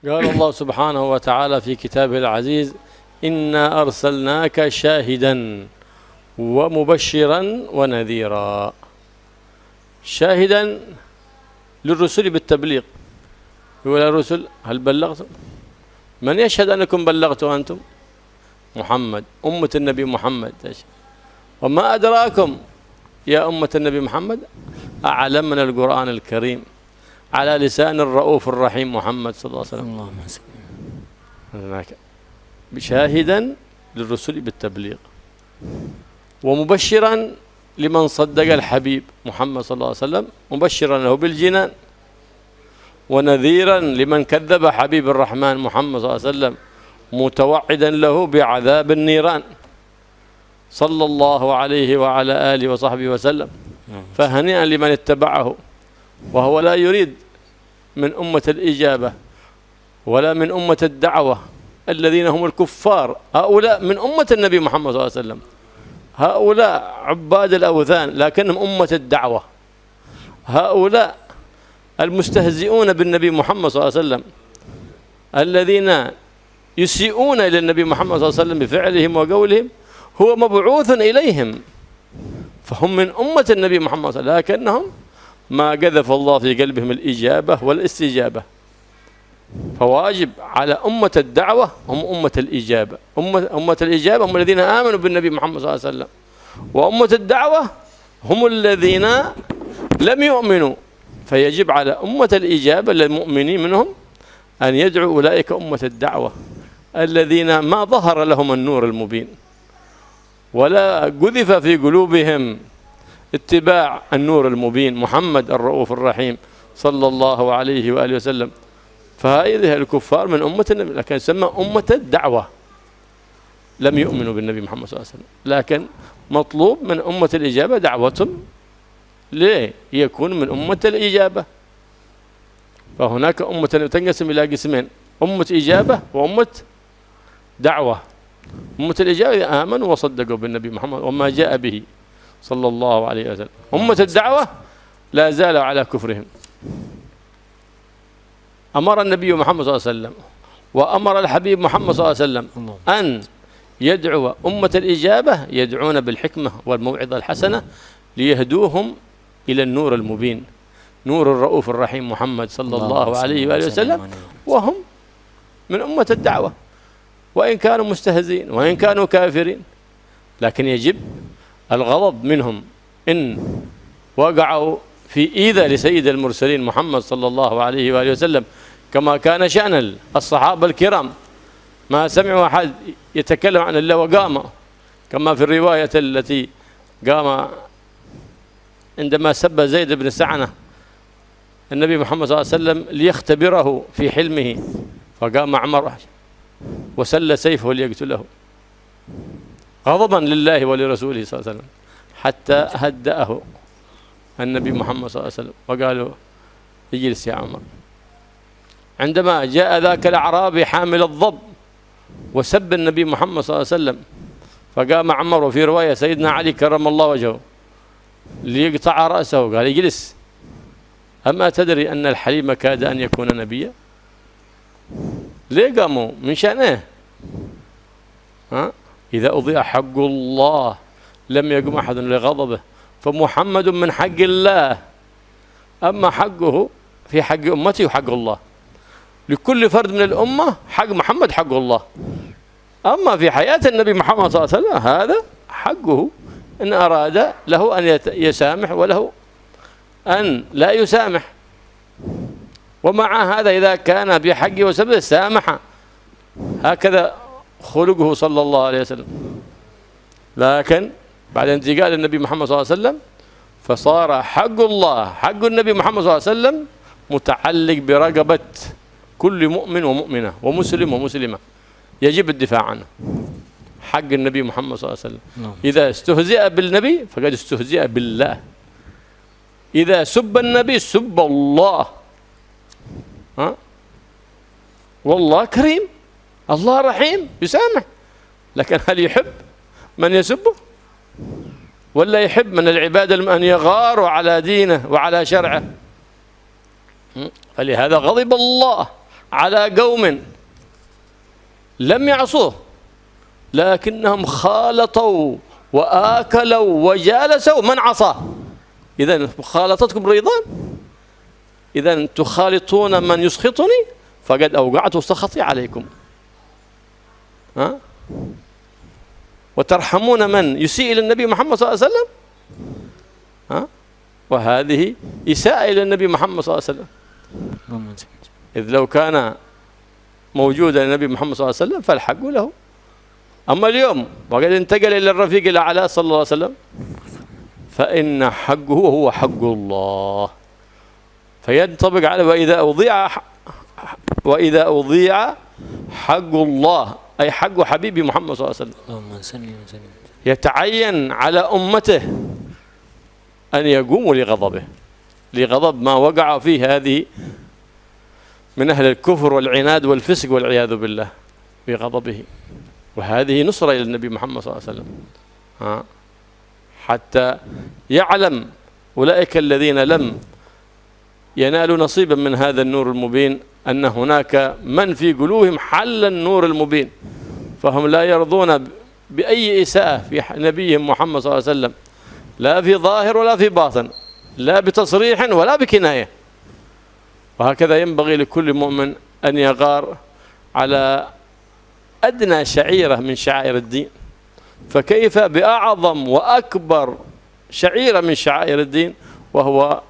قال الله سبحانه وتعالى في كتابه العزيز: إنا أرسلناك شاهدا ومبشرا ونذيرا. شاهدا للرسل بالتبليغ، يقول الرسل: هل بلغتم؟ من يشهد أنكم بلغتوا أنتم؟ محمد، أمة النبي محمد. وما أدراكم يا أمة النبي محمد، أعلمنا القرآن الكريم على لسان الرؤوف الرحيم محمد صلى الله عليه وسلم. اللهم شاهدا للرسل بالتبليغ، ومبشرا لمن صدق الحبيب محمد صلى الله عليه وسلم، مبشرا له بالجنان، ونذيرا لمن كذب حبيب الرحمن محمد صلى الله عليه وسلم، متوعدا له بعذاب النيران صلى الله عليه وعلى آله وصحبه وسلم. فهنيئا لمن اتبعه وهو لا يريد من أمة الإجابة ولا من أمة الدعوة الذين هم الكفار. هؤلاء من أمة النبي محمد صلى الله عليه وسلم، هؤلاء عباد الأوثان لكنهم أمة الدعوة. هؤلاء المستهزئون بالنبي محمد صلى الله عليه وسلم، الذين يسيئون إلى النبي محمد صلى الله عليه وسلم بفعلهم وقولهم، هو مبعوث إليهم، فهم من أمة النبي محمد صلى الله عليه وسلم، لكنهم ما قذف الله في قلبهم الإجابة والاستجابة. فواجب على أمة الدعوة هم أمة الإجابة. أمة الإجابة هم الذين آمنوا بالنبي محمد صلى الله عليه وسلم، وأمة الدعوة هم الذين لم يؤمنوا. فيجب على أمة الإجابة المؤمنين منهم أن يدعوا أولئك أمة الدعوة الذين ما ظهر لهم النور المبين ولا قذف في قلوبهم اتباع النور المبين محمد الرؤوف الرحيم صلى الله عليه وآله وسلم. فهذه الكفار من أمة النبي، لكن يسمى أمة الدعوة، لم يؤمنوا بالنبي محمد صلى الله عليه وسلم، لكن مطلوب من أمة الإجابة دعوتهم ليه يكون من أمة الإجابة. فهناك أمة تنقسم إلى قسمين: أمة إجابة وأمة دعوة. أمة الإجابة آمنوا وصدقوا بالنبي محمد وما جاء به صلى الله عليه وسلم. أمة الدعوة لا زالوا على كفرهم. أمر النبي محمد صلى الله عليه وسلم وأمر الحبيب محمد صلى الله عليه وسلم أن يدعو أمة الإجابة، يدعون بالحكمة والموعظة الحسنة ليهدوهم إلى النور المبين، نور الرؤوف الرحيم محمد صلى الله عليه وآله وسلم. وهم من أمة الدعوة، وإن كانوا مستهزئين وإن كانوا كافرين، لكن يجب الغضب منهم إن وقعوا في إيذاء لسيد المرسلين محمد صلى الله عليه وآله وسلم، كما كان شأن الصحابة الكرام. ما سمعوا أحد يتكلم عن الله وقام، كما في الرواية التي قام عندما سب زيد بن سعنة النبي محمد صلى الله عليه وسلم ليختبره في حلمه، فقام عمر وسل سيفه ليقتله غضبا لله ولرسوله صلى الله عليه وسلم، حتى هدأه النبي محمد صلى الله عليه وسلم وقال له: اجلس يا عمر. عندما جاء ذاك الأعرابي حامل الضب وسب النبي محمد صلى الله عليه وسلم، فقام عمر، وفي رواية سيدنا علي كرم الله وجهه، ليقطع رأسه، قال: اجلس، أما تدري أن الحليم كاد أن يكون نبيا؟ ليه قاموا؟ من شأنه. إذا أضيع حق الله لم يقم أحد لغضبه، فمحمد من حق الله، أما حقه في حق أمته وحق الله. لكل فرد من الأمة حق محمد حق الله، أما في حياة النبي محمد صلى الله عليه وسلم هذا حقه، إن أراد له أن يسامح وله أن لا يسامح. ومع هذا إذا كان بحقه وسببه سامح، هكذا خلقه صلى الله عليه وسلم. لكن بعد انتقال النبي محمد صلى الله عليه وسلم فصار حق الله حق النبي محمد صلى الله عليه وسلم متعلق برقبة كل مؤمن ومؤمنة ومسلم ومسلمة، يجب الدفاع عنه. حق النبي محمد صلى الله عليه وسلم، إذا استهزئ بالنبي فقد استهزئ بالله، إذا سب النبي سب الله. والله كريم، الله رحيم يسامح، لكن هل يحب من يسبه؟ ولا يحب من العباد أن يغاروا على دينه وعلى شرعه؟ فلهذا غضب الله على قوم لم يعصوه لكنهم خالطوا وآكلوا وجالسوا من عصاه. إذن مخالطتكم ريضان، إذن تخالطون من يسخطني فقد أوقعت سخطي عليكم، وترحمون من يسيء إلى النبي محمد صلى الله عليه وسلم، وهذه إساءة إلى النبي محمد صلى الله عليه وسلم. إذ لو كان موجودا النبي محمد صلى الله عليه وسلم فالحق له. أما اليوم وقد انتقل إلى الرفيق الأعلى صلى الله عليه وسلم فإن حقه هو حق الله، فينطبق على وإذا أضيع حق الله أي حق حبيبي محمد صلى الله عليه وسلم يتعين على أمته أن يقوموا لغضب ما وقع فيه هذه من أهل الكفر والعناد والفسق والعياذ بالله بغضبه. وهذه نصرة إلى النبي محمد صلى الله عليه وسلم، حتى يعلم أولئك الذين لم ينالوا نصيبا من هذا النور المبين أن هناك من في قلوبهم حل النور المبين، فهم لا يرضون بأي إساءة في نبيهم محمد صلى الله عليه وسلم، لا في ظاهر ولا في باطن، لا بتصريح ولا بكناية. وهكذا ينبغي لكل مؤمن أن يغار على أدنى شعيرة من شعائر الدين، فكيف بأعظم وأكبر شعيرة من شعائر الدين وهو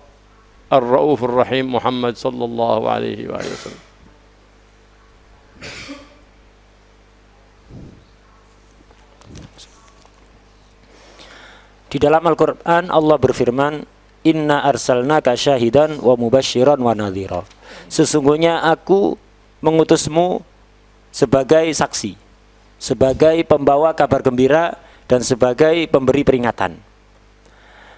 الرؤوف الرحيم محمد صلى الله عليه وآله وسلم. Di dalam Al-Quran Allah berfirman, Inna arsalnaka syahidan wa mubasyiran wa nadhira. Sesungguhnya aku mengutusmu sebagai saksi, sebagai pembawa kabar gembira dan sebagai pemberi peringatan.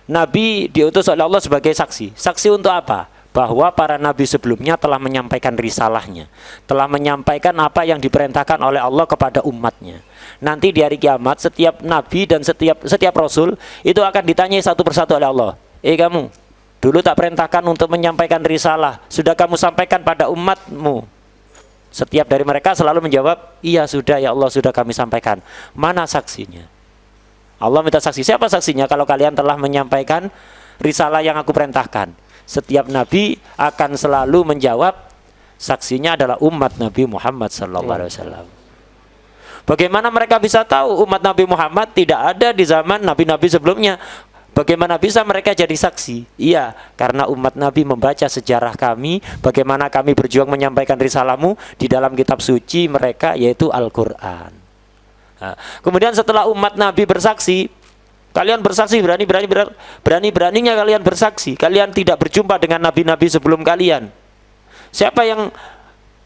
Nabi diutus oleh Allah sebagai saksi. Saksi untuk apa? Bahwa para nabi sebelumnya telah menyampaikan risalahnya, telah menyampaikan apa yang diperintahkan oleh Allah kepada umatnya. Nanti di hari kiamat setiap nabi dan setiap rasul itu akan ditanyai satu persatu oleh Allah. Kamu, dulu tak perintahkan untuk menyampaikan risalah, sudah kamu sampaikan pada umatmu? Setiap dari mereka selalu menjawab, iya sudah ya Allah, sudah kami sampaikan. Mana saksinya? Allah minta saksi. Siapa saksinya kalau kalian telah menyampaikan risalah yang aku perintahkan? Setiap nabi akan selalu menjawab, saksinya adalah umat Nabi Muhammad SAW. Bagaimana mereka bisa tahu umat Nabi Muhammad tidak ada di zaman nabi-nabi sebelumnya? Bagaimana bisa mereka jadi saksi? Iya, karena umat Nabi membaca sejarah kami, bagaimana kami berjuang menyampaikan risalahmu di dalam kitab suci mereka, yaitu Al-Quran. Nah, kemudian setelah umat Nabi bersaksi, kalian bersaksi, berani-beraninya kalian bersaksi, kalian tidak berjumpa dengan nabi-nabi sebelum kalian. Siapa yang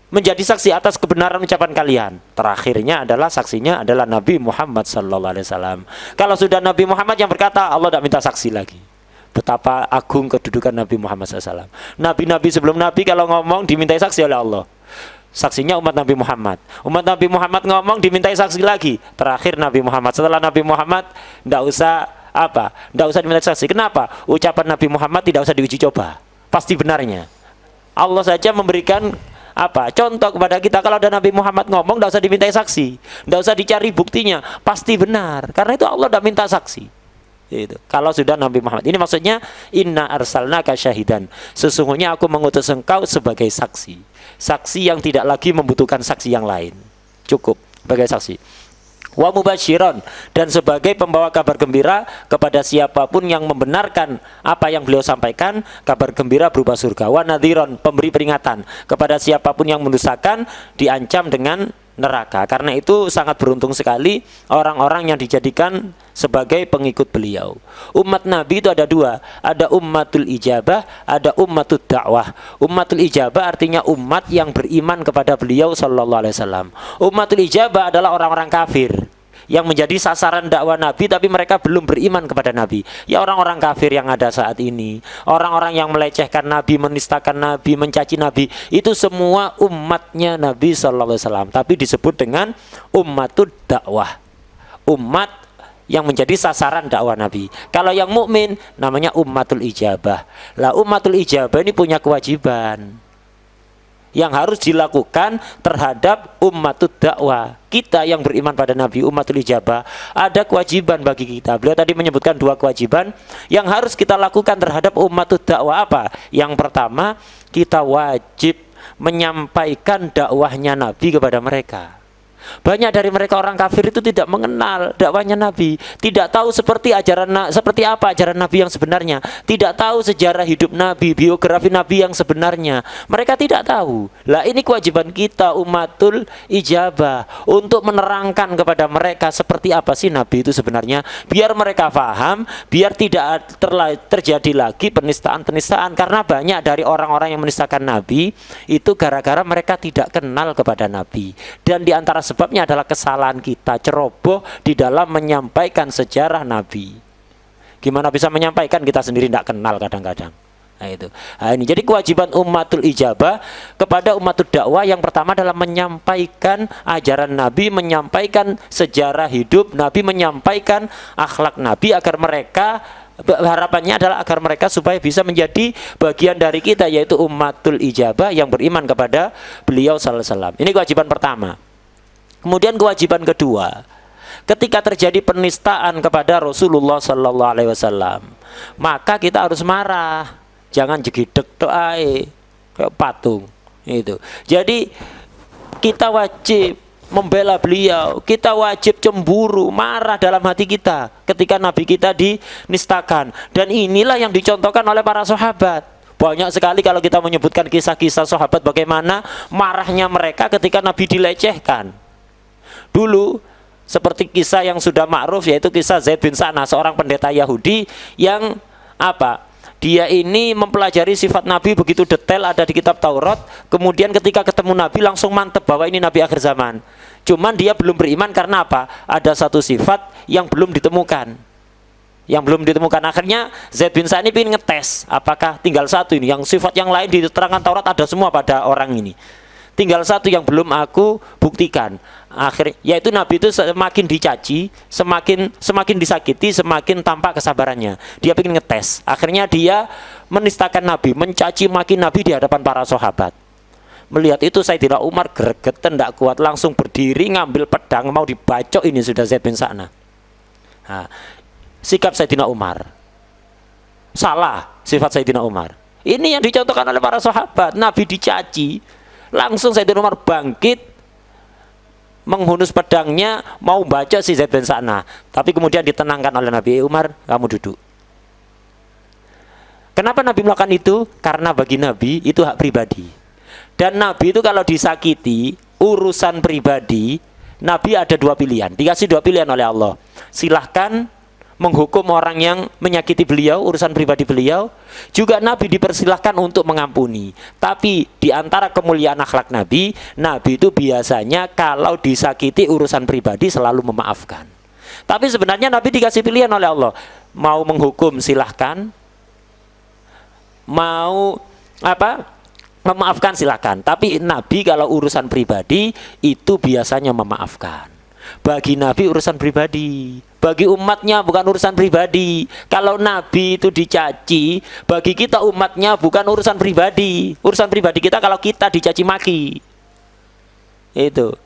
menjadi saksi atas kebenaran ucapan kalian? Terakhirnya adalah saksinya adalah Nabi Muhammad SAW. Kalau sudah Nabi Muhammad yang berkata, Allah tidak minta saksi lagi. Betapa agung kedudukan Nabi Muhammad SAW. Nabi-nabi sebelum Nabi kalau ngomong dimintai saksi oleh Allah. Saksinya umat Nabi Muhammad. Umat Nabi Muhammad ngomong dimintai saksi lagi. Terakhir Nabi Muhammad. Setelah Nabi Muhammad tidak usah dimintai saksi. Kenapa? Ucapan Nabi Muhammad tidak usah diuji coba, pasti benarnya. Allah saja memberikan contoh kepada kita. Kalau ada Nabi Muhammad ngomong, tidak usah dimintai saksi, tidak usah dicari buktinya, pasti benar. Karena itu Allah tidak minta saksi. Itu. Kalau sudah Nabi Muhammad, ini maksudnya Inna arsalnaka syahidan. Sesungguhnya aku mengutus engkau sebagai saksi, saksi yang tidak lagi membutuhkan saksi yang lain, cukup sebagai saksi. Wa mubasyiran, dan sebagai pembawa kabar gembira kepada siapapun yang membenarkan apa yang beliau sampaikan, kabar gembira berupa surga. Wa nadhiran, pemberi peringatan kepada siapapun yang mendustakan, diancam dengan neraka. Karena itu sangat beruntung sekali orang-orang yang dijadikan sebagai pengikut beliau. Umat Nabi itu ada dua, ada ummatul ijabah, ada ummatul dakwah. Ummatul ijabah artinya umat yang beriman kepada beliau sallallahu alaihi wasallam. Ummatul ijabah adalah orang-orang kafir yang menjadi sasaran dakwah Nabi tapi mereka belum beriman kepada Nabi. Ya orang-orang kafir yang ada saat ini, orang-orang yang melecehkan Nabi, menistakan Nabi, mencaci Nabi, itu semua umatnya Nabi sallallahu alaihi wasallam, tapi disebut dengan ummatud dakwah, umat yang menjadi sasaran dakwah Nabi. Kalau yang mukmin namanya ummatul ijabah. Lah ummatul ijabah ini punya kewajiban. yang harus dilakukan terhadap ummatud dakwah. Kita yang beriman pada Nabi, ummatul ijabah, ada kewajiban bagi kita. Beliau tadi menyebutkan 2 kewajiban yang harus kita lakukan terhadap ummatud dakwah. Apa? Yang pertama, kita wajib menyampaikan dakwahnya Nabi kepada mereka. Banyak dari mereka orang kafir itu tidak mengenal dakwahnya Nabi, tidak tahu seperti apa ajaran Nabi yang sebenarnya, tidak tahu sejarah hidup Nabi, biografi Nabi yang sebenarnya. Mereka tidak tahu. Lah ini kewajiban kita ummatul ijabah untuk menerangkan kepada mereka seperti apa sih Nabi itu sebenarnya, biar mereka paham, biar tidak terjadi lagi penistaan-penistaan. Karena banyak dari orang-orang yang menistakan Nabi itu gara-gara mereka tidak kenal kepada Nabi. Dan diantara sebabnya adalah kesalahan kita, ceroboh di dalam menyampaikan sejarah Nabi. Gimana bisa menyampaikan, kita sendiri tidak kenal kadang-kadang. Nah itu. Nah, ini jadi kewajiban ummatul ijabah kepada ummatul dakwah yang pertama adalah menyampaikan ajaran Nabi, menyampaikan sejarah hidup Nabi, menyampaikan akhlak Nabi agar mereka, harapannya adalah agar mereka supaya bisa menjadi bagian dari kita, yaitu ummatul ijabah yang beriman kepada beliau sallallahu alaihi wasallam. Ini kewajiban pertama. Kemudian kewajiban kedua, ketika terjadi penistaan kepada Rasulullah sallallahu alaihi wasallam, maka kita harus marah. Jangan jegidek doai kayak patung itu. Jadi kita wajib membela beliau, kita wajib cemburu, marah dalam hati kita ketika Nabi kita dinistakan. Dan inilah yang dicontohkan oleh para sahabat. Banyak sekali kalau kita menyebutkan kisah-kisah sahabat bagaimana marahnya mereka ketika Nabi dilecehkan. Dulu seperti kisah yang sudah ma'ruf, yaitu kisah Zaid bin Sa'nah, seorang pendeta Yahudi yang apa? Dia ini mempelajari sifat Nabi begitu detail, ada di kitab Taurat. Kemudian ketika ketemu Nabi langsung mantep bahwa ini Nabi akhir zaman. Cuman dia belum beriman karena apa? Ada satu sifat yang belum ditemukan. Akhirnya Zaid bin Sa'nah ingin ngetes apakah tinggal satu ini, yang sifat yang lain diterangkan Taurat ada semua pada orang ini, tinggal satu yang belum aku buktikan. Akhirnya, yaitu Nabi itu semakin dicaci, semakin disakiti, semakin tampak kesabarannya. Dia ingin ngetes. Akhirnya dia menistakan Nabi, mencaci maki Nabi di hadapan para sahabat. Melihat itu Sayyidina Umar gregetan, tidak kuat, langsung berdiri ngambil pedang mau dibacok. Ini sudah Zaid bin Sa'nah. Nah, sikap Sayyidina Umar salah, sifat Sayyidina Umar. Ini yang dicontohkan oleh para sahabat. Nabi dicaci, langsung Sayyidina Umar bangkit, menghunus pedangnya mau baca si Zaid bin Sa'nah. Tapi kemudian ditenangkan oleh Nabi. Umar, kamu duduk. Kenapa Nabi melakukan itu? Karena bagi Nabi itu hak pribadi. Dan Nabi itu kalau disakiti urusan pribadi, Nabi ada 2 pilihan. Dikasih 2 pilihan oleh Allah. Silahkan menghukum orang yang menyakiti beliau, urusan pribadi beliau. Juga Nabi dipersilahkan untuk mengampuni. Tapi di antara kemuliaan akhlak Nabi, Nabi itu biasanya kalau disakiti urusan pribadi selalu memaafkan. Tapi sebenarnya Nabi dikasih pilihan oleh Allah. Mau menghukum silahkan, mau memaafkan silahkan. Tapi Nabi kalau urusan pribadi itu biasanya memaafkan. Bagi Nabi urusan pribadi, bagi umatnya bukan urusan pribadi. Kalau Nabi itu dicaci, bagi kita umatnya bukan urusan pribadi. Urusan pribadi kita kalau kita dicaci maki. Itu.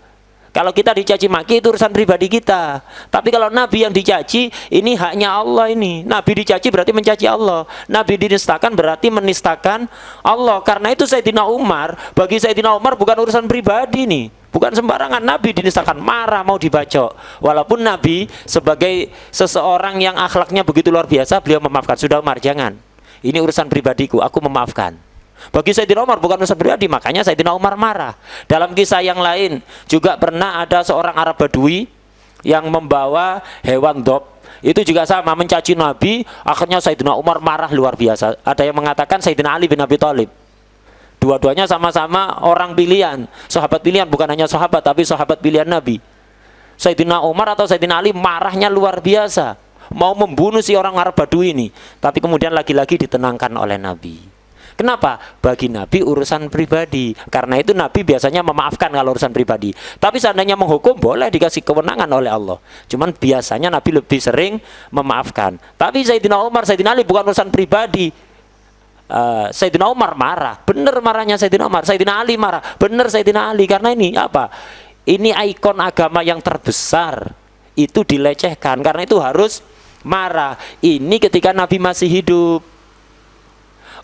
Kalau kita dicaci maki itu urusan pribadi kita. Tapi kalau Nabi yang dicaci, ini haknya Allah ini. Nabi dicaci berarti mencaci Allah. Nabi dinistakan berarti menistakan Allah. Karena itu Sayyidina Umar, bagi Sayyidina Umar bukan urusan pribadi nih. Bukan sembarangan Nabi dinistakan, marah mau dibacok. Walaupun Nabi sebagai seseorang yang akhlaknya begitu luar biasa, beliau memaafkan. Sudah Umar, jangan. Ini urusan pribadiku, aku memaafkan. Bagi Sayyidina Umar bukan urusan pribadi, makanya Sayyidina Umar marah. Dalam kisah yang lain juga pernah ada seorang Arab Badui yang membawa hewan dob. Itu juga sama, mencaci Nabi. Akhirnya Sayyidina Umar marah luar biasa. Ada yang mengatakan Sayyidina Ali bin Abi Thalib. Dua-duanya sama-sama orang pilihan, sahabat pilihan, bukan hanya sahabat tapi sahabat pilihan Nabi. Sayyidina Umar atau Sayyidina Ali marahnya luar biasa, mau membunuh si orang Arab Badui ini. Tapi kemudian lagi-lagi ditenangkan oleh Nabi. Kenapa? Bagi Nabi urusan pribadi. Karena itu Nabi biasanya memaafkan kalau urusan pribadi. Tapi seandainya menghukum boleh dikasih kewenangan oleh Allah. Cuman biasanya Nabi lebih sering memaafkan. Tapi Sayyidina Umar, Sayyidina Ali bukan urusan pribadi. Sayyidina Umar marah, bener marahnya Sayyidina Umar. Sayyidina Ali marah, bener Sayyidina Ali. Karena ini apa? Ini ikon agama yang terbesar, itu dilecehkan. Karena itu harus marah. Ini ketika Nabi masih hidup.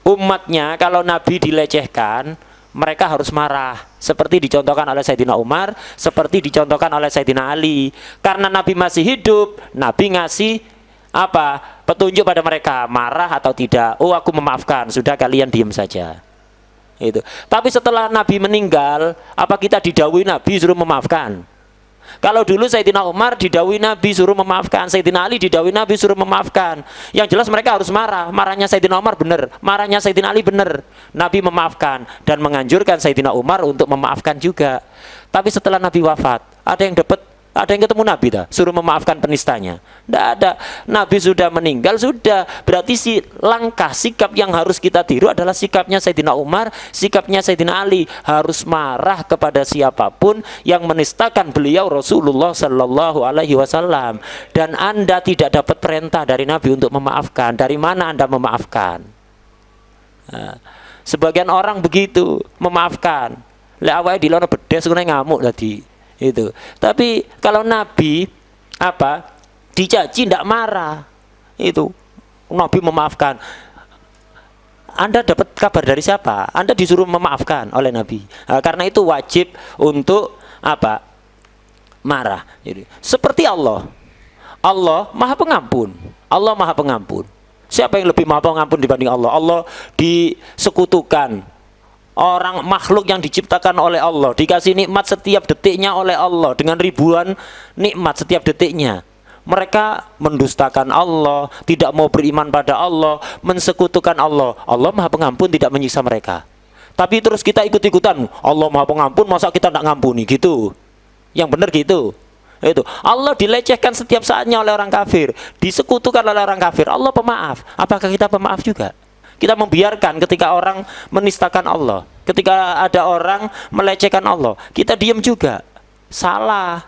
Umatnya kalau Nabi dilecehkan, mereka harus marah. Seperti dicontohkan oleh Sayyidina Umar, seperti dicontohkan oleh Sayyidina Ali. Karena Nabi masih hidup, Nabi ngasih apa? Petunjuk pada mereka, marah atau tidak. Oh, aku memaafkan, sudah kalian diam saja. Itu. Tapi setelah Nabi meninggal, apa kita didhawuhi Nabi suruh memaafkan? Kalau dulu Sayyidina Umar didhawuhi Nabi suruh memaafkan, Sayyidina Ali didhawuhi Nabi suruh memaafkan. Yang jelas mereka harus marah. Marahnya Sayyidina Umar benar, marahnya Sayyidina Ali benar. Nabi memaafkan dan menganjurkan Sayyidina Umar untuk memaafkan juga. Tapi setelah Nabi wafat, ada yang ketemu Nabi dah, suruh memaafkan penistanya? Tidak ada. Nabi sudah meninggal, sudah. Berarti langkah sikap yang harus kita tiru adalah sikapnya Sayyidina Umar, sikapnya Sayyidina Ali. Harus marah kepada siapapun yang menistakan beliau Rasulullah Sallallahu Alaihi Wasallam. Dan Anda tidak dapat perintah dari Nabi untuk memaafkan. Dari mana Anda memaafkan? Nah, sebagian orang begitu memaafkan. Lek awake di lono bedes kene ngamuk tadi. Itu. Tapi kalau Nabi apa dicaci tidak marah, itu Nabi memaafkan. Anda dapat kabar dari siapa? Anda disuruh memaafkan oleh Nabi. Nah, karena itu wajib untuk apa? Marah. Jadi, seperti Allah Maha Pengampun. Allah Maha Pengampun. Siapa yang lebih Maha Pengampun dibanding Allah? Allah disekutukan. Orang makhluk yang diciptakan oleh Allah, dikasih nikmat setiap detiknya oleh Allah, dengan ribuan nikmat setiap detiknya. Mereka mendustakan Allah, tidak mau beriman pada Allah, mensekutukan Allah. Allah Maha Pengampun, tidak menyiksa mereka. Tapi terus kita ikut-ikutan, Allah Maha Pengampun, masa kita tidak ngampuni gitu? Yang benar gitu. Itu Allah dilecehkan setiap saatnya oleh orang kafir, disekutukan oleh orang kafir. Allah pemaaf. Apakah kita pemaaf juga? Kita membiarkan ketika orang menistakan Allah, ketika ada orang melecehkan Allah, kita diam juga. Salah.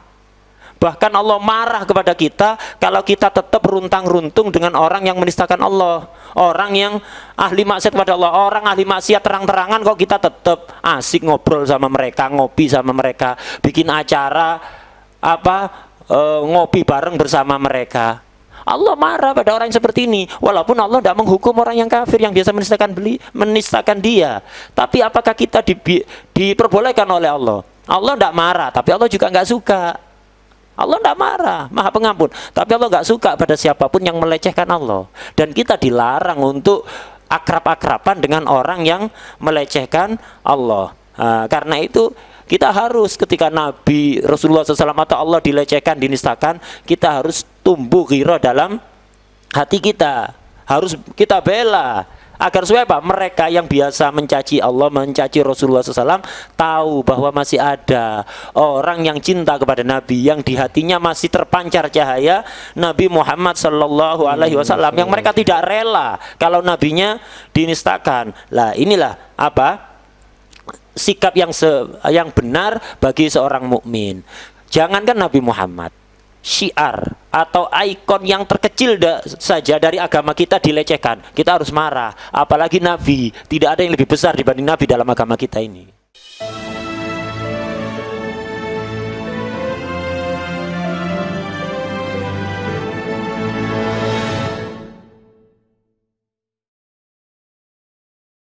Bahkan Allah marah kepada kita kalau kita tetap runtang-runtung dengan orang yang menistakan Allah, orang yang ahli maksiat kepada Allah, orang ahli maksiat terang-terangan, kok kita tetap asik ngobrol sama mereka, ngopi sama mereka, bikin acara ngopi bareng bersama mereka. Allah marah pada orang yang seperti ini. Walaupun Allah tidak menghukum orang yang kafir yang biasa menistakan dia. Tapi apakah kita diperbolehkan oleh Allah? Allah tidak marah, tapi Allah juga nggak suka. Allah tidak marah, Maha Pengampun. Tapi Allah nggak suka pada siapapun yang melecehkan Allah. Dan kita dilarang untuk akrab-akraban dengan orang yang melecehkan Allah. Karena itu kita harus, ketika Nabi Rasulullah SAW atau Allah dilecehkan, dinistakan, kita harus tumbuh ghirah dalam hati kita. Harus kita bela. Agar supaya apa? Mereka yang biasa mencaci Allah, mencaci Rasulullah SAW, tahu bahwa masih ada orang yang cinta kepada Nabi, yang di hatinya masih terpancar cahaya Nabi Muhammad Sallallahu Alaihi Wasallam, yang mereka tidak rela kalau nabinya dinistakan. Lah inilah apa? Sikap yang benar bagi seorang mukmin. Jangankan Nabi Muhammad, syiar atau ikon yang terkecil saja dari agama kita dilecehkan, kita harus marah. Apalagi Nabi, tidak ada yang lebih besar dibanding Nabi dalam agama kita ini.